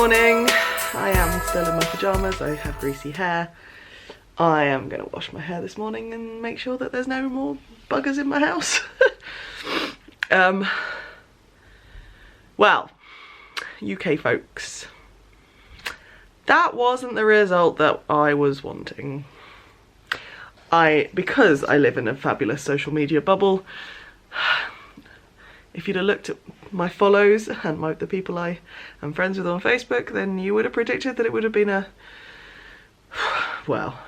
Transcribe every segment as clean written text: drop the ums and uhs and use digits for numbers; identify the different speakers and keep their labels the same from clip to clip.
Speaker 1: morning. I am still in my pyjamas. I have greasy hair. I am going to wash my hair this morning and make sure that there's no more buggers in my house. Well, UK folks, that wasn't the result that I was wanting. Because I live in a fabulous social media bubble, if you'd have looked at my follows and the people I am friends with on Facebook, then you would have predicted that it would have been well,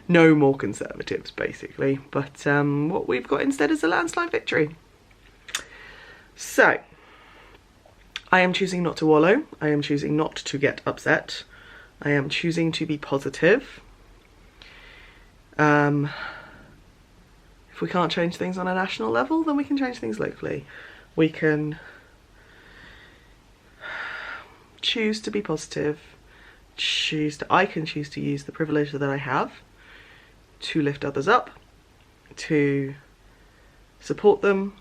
Speaker 1: no more Conservatives basically, but what we've got instead is a landslide victory. So, I am choosing not to wallow, I am choosing not to get upset, I am choosing to be positive. If we can't change things on a national level, then we can change things locally. We can choose to be positive, I can choose to use the privilege that I have to lift others up, to support them,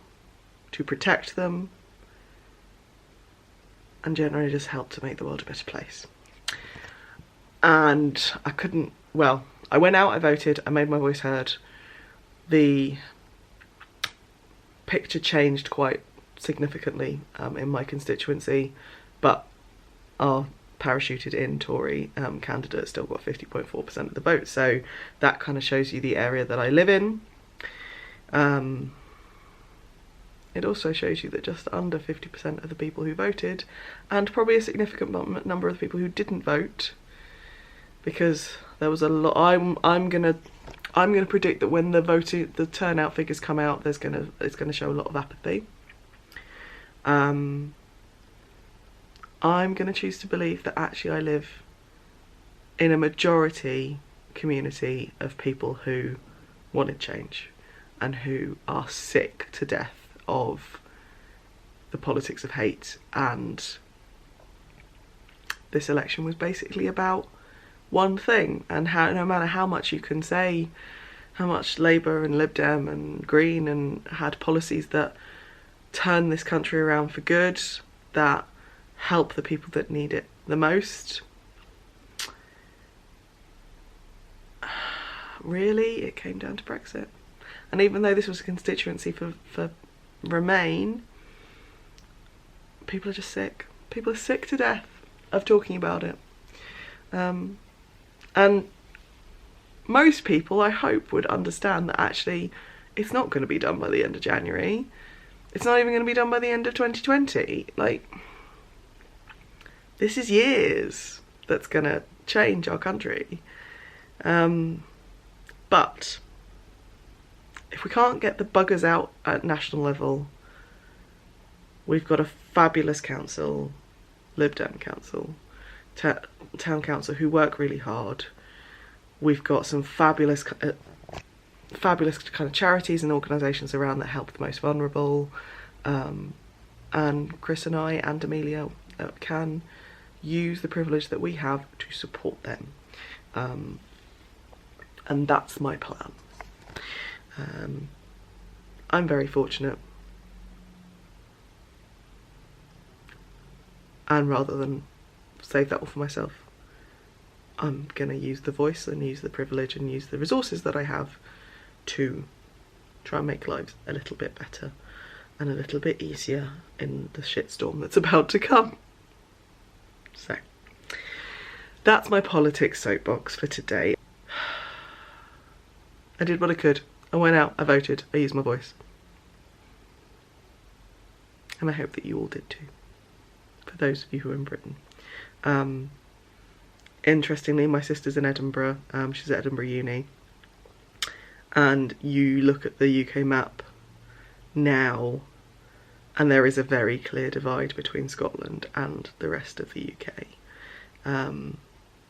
Speaker 1: to protect them, and generally just help to make the world a better place. And I went out, I voted, I made my voice heard. The picture changed quite significantly in my constituency, but our parachuted in Tory candidate still got 50.4% of the vote, so that kind of shows you the area that I live in. It also shows you that just under 50% of the people who voted, and probably a significant number of the people who didn't vote, because there was a lot. I'm gonna predict that when the turnout figures come out, it's gonna show a lot of apathy. I'm gonna choose to believe that actually I live in a majority community of people who wanted change and who are sick to death of the politics of hate, and this election was basically about one thing, and no matter how much you can say how much Labour and Lib Dem and Green and had policies that turn this country around for good, that help the people that need it the most, really it came down to Brexit. And even though this was a constituency for Remain, people are just sick. People are sick to death of talking about it. And most people, I hope, would understand that actually it's not going to be done by the end of January. It's not even going to be done by the end of 2020. Like, this is years that's going to change our country. But if we can't get the buggers out at national level, we've got a fabulous council, Lib Dem council, town council, who work really hard. We've got some fabulous kind of charities and organisations around that help the most vulnerable, and Chris and I and Amelia can use the privilege that we have to support them, and that's my plan. I'm very fortunate, and rather than save that all for myself, I'm gonna use the voice and use the privilege and use the resources that I have to try and make lives a little bit better and a little bit easier in the shitstorm that's about to come. So that's my politics soapbox for today. I did what I could. I went out, I voted, I used my voice. And I hope that you all did too, for those of you who are in Britain. Interestingly, my sister's in Edinburgh, she's at Edinburgh Uni, and you look at the UK map now and there is a very clear divide between Scotland and the rest of the UK.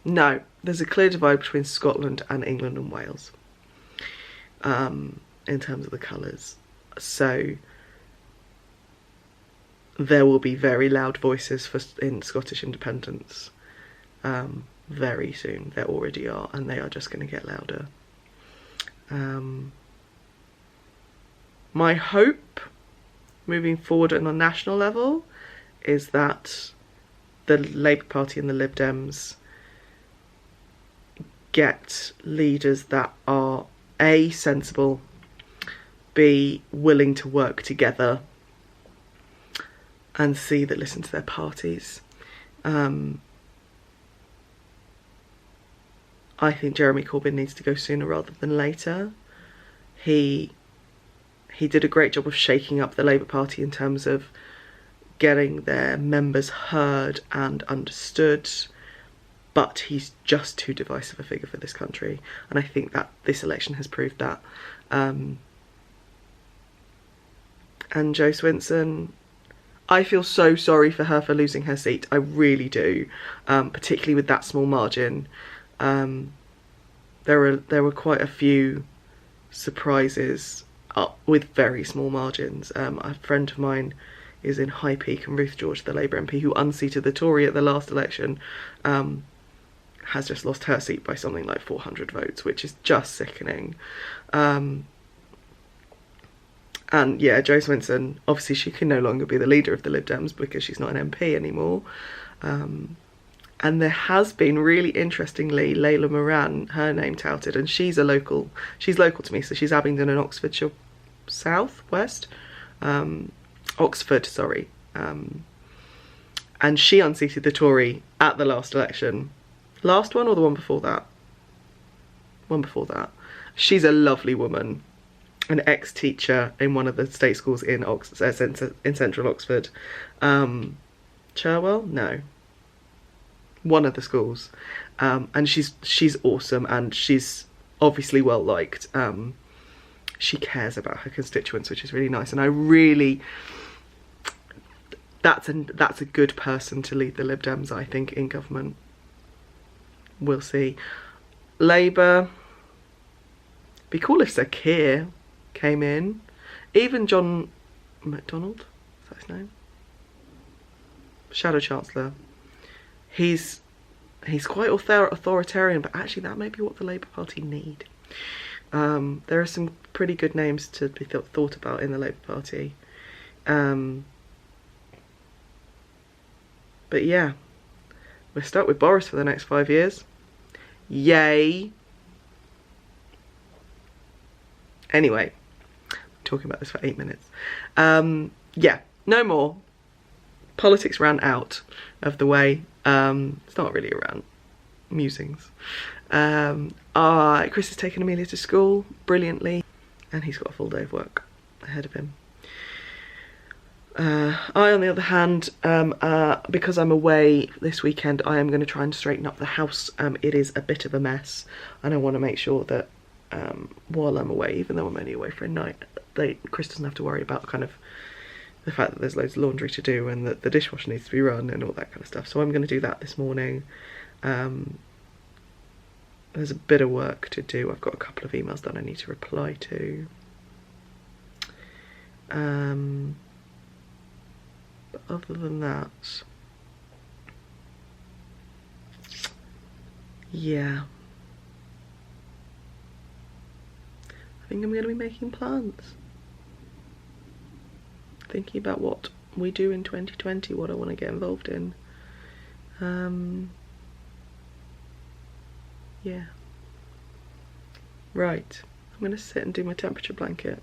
Speaker 1: No, there's a clear divide between Scotland and England and Wales, in terms of the colours. So there will be very loud voices in Scottish independence very soon. There already are, and they are just going to get louder. My hope moving forward on a national level is that the Labour Party and the Lib Dems get leaders that are A, sensible, B, willing to work together, and C, that listen to their parties. I think Jeremy Corbyn needs to go sooner rather than later. He did a great job of shaking up the Labour Party in terms of getting their members heard and understood, but he's just too divisive a figure for this country, and I think that this election has proved that. And Jo Swinson, I feel so sorry for her for losing her seat. I really do, particularly with that small margin. There were quite a few surprises with very small margins. A friend of mine is in High Peak, and Ruth George, the Labour MP who unseated the Tory at the last election, has just lost her seat by something like 400 votes, which is just sickening. And yeah, Jo Swinson, obviously she can no longer be the leader of the Lib Dems because she's not an MP anymore. And there has been, really interestingly, Layla Moran, her name touted, and she's local to me, so she's Abingdon and Oxfordshire South West, Oxford, sorry. And she unseated the Tory at the last election. Last one or the one before that? One before that. She's a lovely woman, an ex-teacher in one of the state schools in central Oxford. Cherwell? No. One of the schools. And she's awesome, and she's obviously well liked. She cares about her constituents, which is really nice, and I really, that's a good person to lead the Lib Dems, I think, in government. We'll see. Labour, be cool if Sir Keir came in. Even John MacDonald, is that his name? Shadow Chancellor. He's quite authoritarian, but actually that may be what the Labour Party need. There are some pretty good names to be thought about in the Labour Party. But yeah, we're stuck with Boris for the next 5 years. Yay. Anyway, I'm talking about this for 8 minutes. Yeah, no more. Politics ran out of the way. It's not really a rant. Musings. Chris has taken Amelia to school brilliantly, and he's got a full day of work ahead of him. I, on the other hand, because I'm away this weekend, I am going to try and straighten up the house. It is a bit of a mess, and I want to make sure that while I'm away, even though I'm only away for a night, Chris doesn't have to worry about kind of the fact that there's loads of laundry to do and that the dishwasher needs to be run and all that kind of stuff. So I'm going to do that this morning. There's a bit of work to do. I've got a couple of emails that I need to reply to. But other than that, yeah, I think I'm going to be making plans. Thinking about what we do in 2020, what I want to get involved in. Yeah. Right, I'm going to sit and do my temperature blanket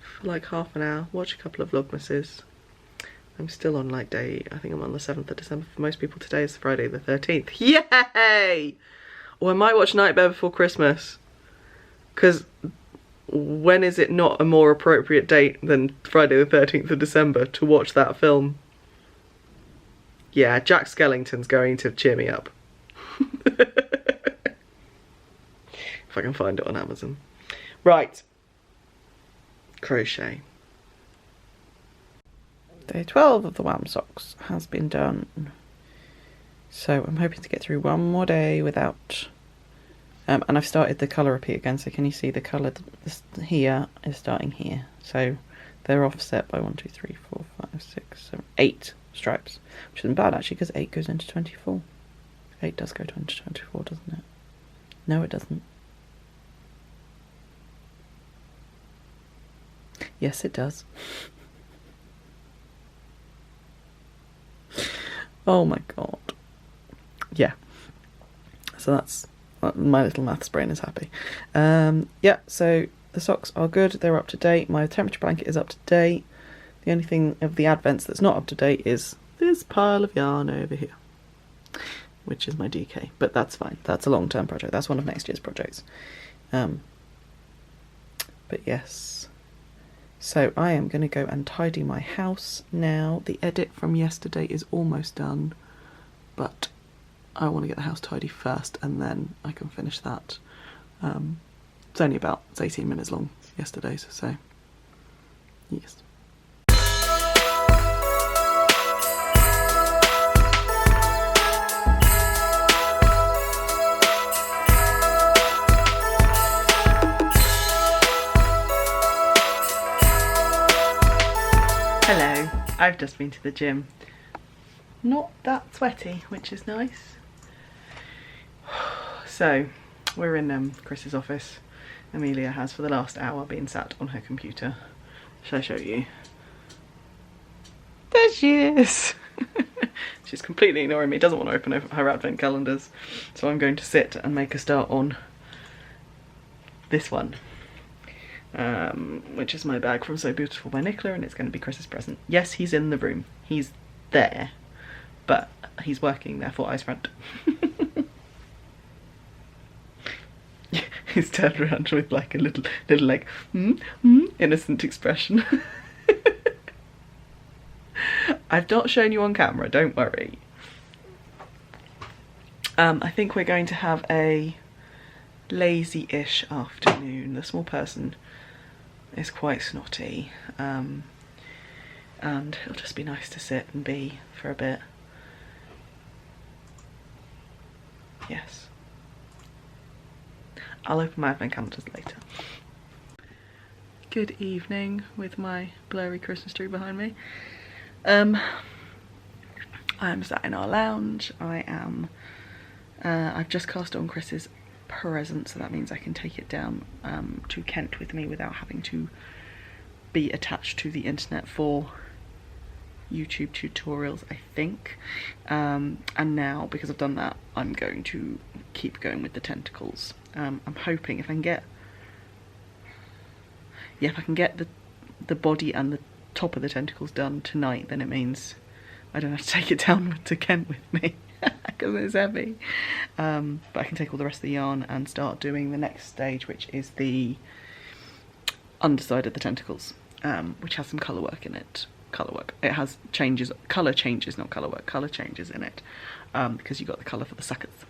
Speaker 1: for like half an hour, watch a couple of Vlogmases. I'm still on like day, I think I'm on the 7th of December. For most people today is Friday the 13th. Yay! Or I might watch Nightmare Before Christmas. Because when is it not a more appropriate date than Friday the 13th of December to watch that film? Yeah, Jack Skellington's going to cheer me up. If I can find it on Amazon. Right. Crochet. Day 12 of the Wham Socks has been done. So I'm hoping to get through one more day without... and I've started the colour repeat again, so can you see the colour here is starting here. So they're offset by 1, 2, 3, 4, 5, 6, 7, 8 stripes. Which isn't bad actually, because 8 goes into 24. 8 does go into 24, doesn't it? No, it doesn't. Yes, it does. Oh my god. Yeah. So that's, my little maths brain is happy. Yeah, so the socks are good. They're up to date. My temperature blanket is up to date. The only thing of the advents that's not up to date is this pile of yarn over here, which is my DK. But that's fine. That's a long-term project. That's one of next year's projects. But yes. So I am going to go and tidy my house now. The edit from yesterday is almost done, but I want to get the house tidy first and then I can finish that. It's only about 18 minutes long yesterday's, so yes. Hello, I've just been to the gym. Not that sweaty, which is nice. So, we're in Chris's office. Amelia has for the last hour been sat on her computer. Shall I show you? There she is! She's completely ignoring me, doesn't want to open her advent calendars. So I'm going to sit and make a start on this one. Which is my bag from So Beautiful by Nicola, and it's going to be Chris's present. Yes, he's in the room. He's there. But he's working, therefore eyes front. He's turned around with like a little like innocent expression. I've not shown you on camera, don't worry. I think we're going to have a lazy-ish afternoon. The small person is quite snotty, and it'll just be nice to sit and be for a bit. Yes. I'll open my advent calendars later. Good evening with my blurry Christmas tree behind me. I'm sat in our lounge. I've just cast on Chris's present, so that means I can take it down to Kent with me without having to be attached to the internet for YouTube tutorials, I think. And now, because I've done that, I'm going to keep going with the tentacles. I'm hoping if I can get the body and the top of the tentacles done tonight, then it means I don't have to take it down to Kent with me because it's heavy. But I can take all the rest of the yarn and start doing the next stage, which is the underside of the tentacles, which has some colour work in it. It has colour changes, not colour work, colour changes in it, because you got the colour for the suckers.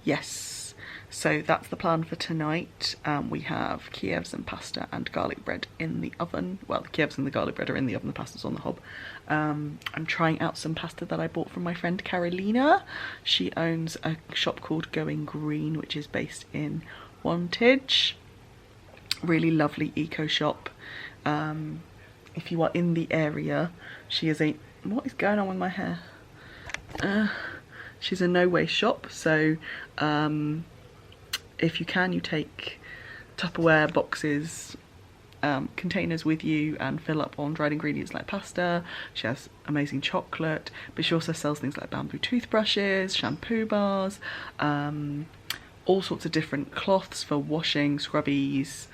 Speaker 1: Yes, so that's the plan for tonight. We have Kievs and pasta and garlic bread in the oven. Well, the Kievs and the garlic bread are in the oven, the pasta's on the hob. I'm trying out some pasta that I bought from my friend Carolina. She owns a shop called Going Green, which is based in Wantage. Really lovely eco shop. If you are in the area, she is what is going on with my hair? She's a no-waste shop, so if you can, you take Tupperware boxes, containers with you and fill up on dried ingredients like pasta. She has amazing chocolate, but she also sells things like bamboo toothbrushes, shampoo bars, all sorts of different cloths for washing, scrubbies,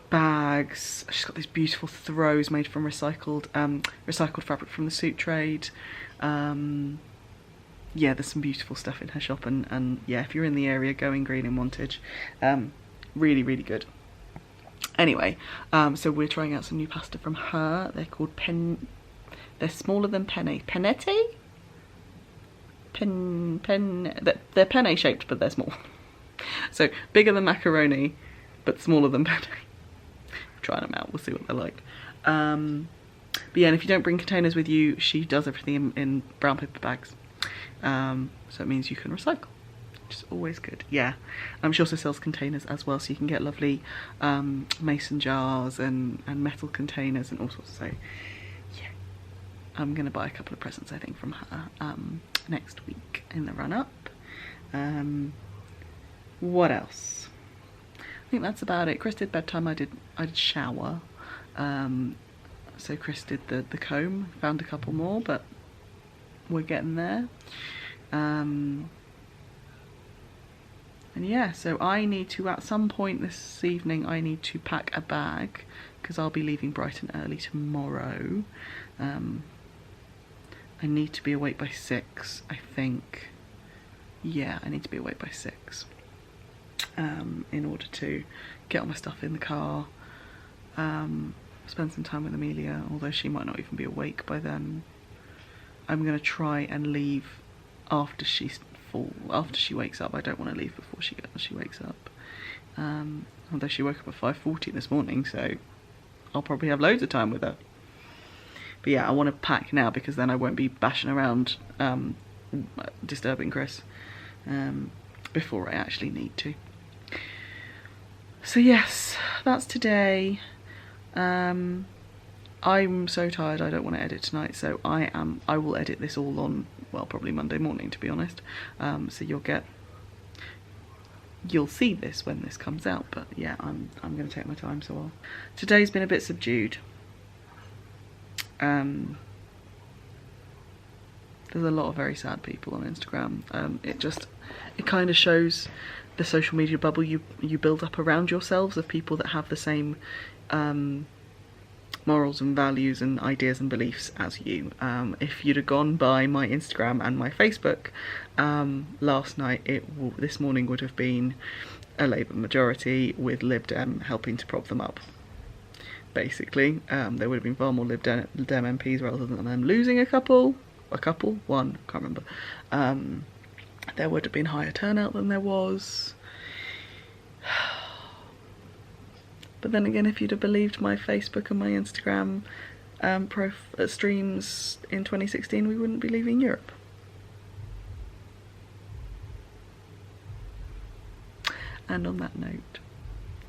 Speaker 1: bags. She's got these beautiful throws made from recycled fabric from the suit trade. Yeah, there's some beautiful stuff in her shop, and yeah, if you're in the area, Going Green in Wantage, really, really good. Anyway, so we're trying out some new pasta from her. They're called they're smaller than penne. Panetti? They're penne shaped, but they're small. So bigger than macaroni, but smaller than penne. Trying them out, we'll see what they're like. But yeah, and if you don't bring containers with you, she does everything in brown paper bags. So it means you can recycle, which is always good. Yeah, she also sells containers as well, so you can get lovely mason jars and metal containers and all sorts. So yeah, I'm gonna buy a couple of presents, I think, from her next week in the run-up. What else? I think that's about it. Chris did bedtime. I did shower. So Chris did the comb, found a couple more, but we're getting there. And yeah, so I need to, at some point this evening, I need to pack a bag because I'll be leaving Brighton early tomorrow. I need to be awake by 6, I think. Yeah, I need to be awake by 6 in order to get all my stuff in the car, spend some time with Amelia, although she might not even be awake by then. I'm going to try and leave after she wakes up. I don't want to leave before she wakes up. Although she woke up at 5:40 this morning, so I'll probably have loads of time with her. But yeah, I want to pack now because then I won't be bashing around disturbing Chris before I actually need to. So yes, that's today. I'm so tired, I don't want to edit tonight, so I will edit this all on, well, probably Monday morning, to be honest. So you'll see this when this comes out, but yeah, I'm going to take my time. So today's been a bit subdued. There's a lot of very sad people on Instagram. It kind of shows the social media bubble you build up around yourselves of people that have the same morals and values and ideas and beliefs as you. If you'd have gone by my Instagram and my Facebook last night, this morning would have been a Labour majority with Lib Dem helping to prop them up. Basically, there would have been far more Lib Dem MPs rather than them losing one, can't remember. There would have been higher turnout than there was. But then again, if you'd have believed my Facebook and my Instagram streams in 2016, we wouldn't be leaving Europe. And on that note,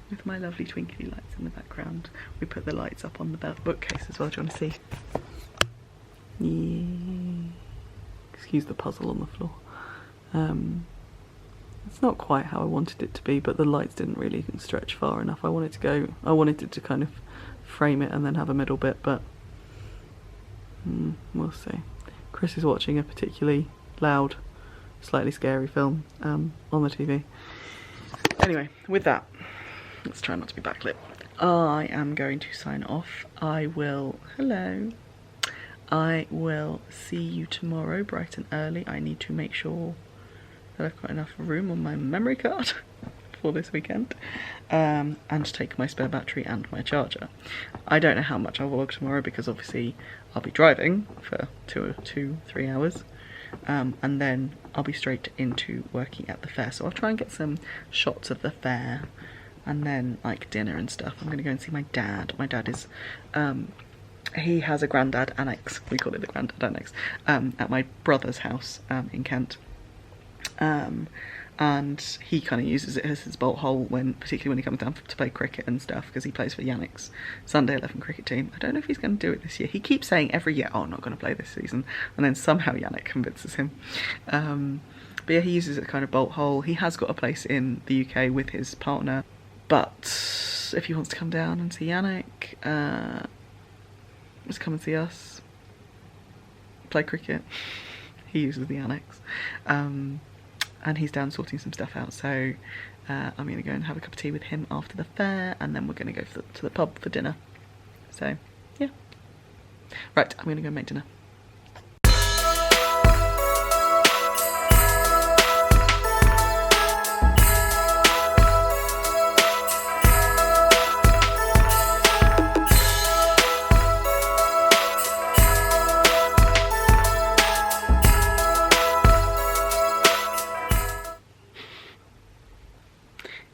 Speaker 1: with my lovely twinkly lights in the background, we put the lights up on the bookcase as well. Do you want to see? Yeah. Excuse the puzzle on the floor. It's not quite how I wanted it to be, but the lights didn't really stretch far enough. I wanted it to kind of frame it and then have a middle bit, but we'll see. Chris is watching a particularly loud, slightly scary film on the TV. Anyway, with that, let's try not to be backlit. I am going to sign off. I will see you tomorrow bright and early. I need to make sure that I've got enough room on my memory card for this weekend, and take my spare battery and my charger. I don't know how much I'll vlog tomorrow because obviously I'll be driving for 2-3 hours, and then I'll be straight into working at the fair. So I'll try and get some shots of the fair and then like dinner and stuff. I'm going to go and see my dad. My dad is he has a granddad annex, we call it the granddad annex, at my brother's house in Kent. And he kind of uses it as his bolt hole particularly when he comes down to play cricket and stuff, because he plays for Yannick's Sunday 11 cricket team. I don't know if he's going to do it this year. He keeps saying every year, oh, I'm not going to play this season, and then somehow Yannick convinces him. But yeah, he uses it kind of bolt hole. He has got a place in the UK with his partner, but if he wants to come down and see Yannick, just come and see us play cricket. He uses the annex. And he's down sorting some stuff out, so I'm going to go and have a cup of tea with him after the fair, and then we're going to go to the pub for dinner. So yeah, right, I'm going to go make dinner.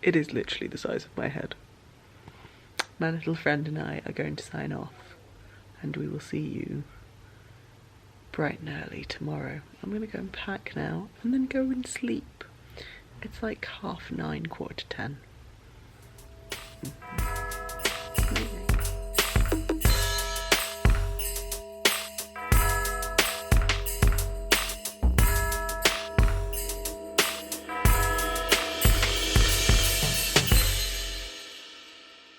Speaker 1: It is literally the size of my head. My little friend and I are going to sign off, and we will see you bright and early tomorrow. I'm going to go and pack now and then go and sleep. It's like 9:30, 10:30.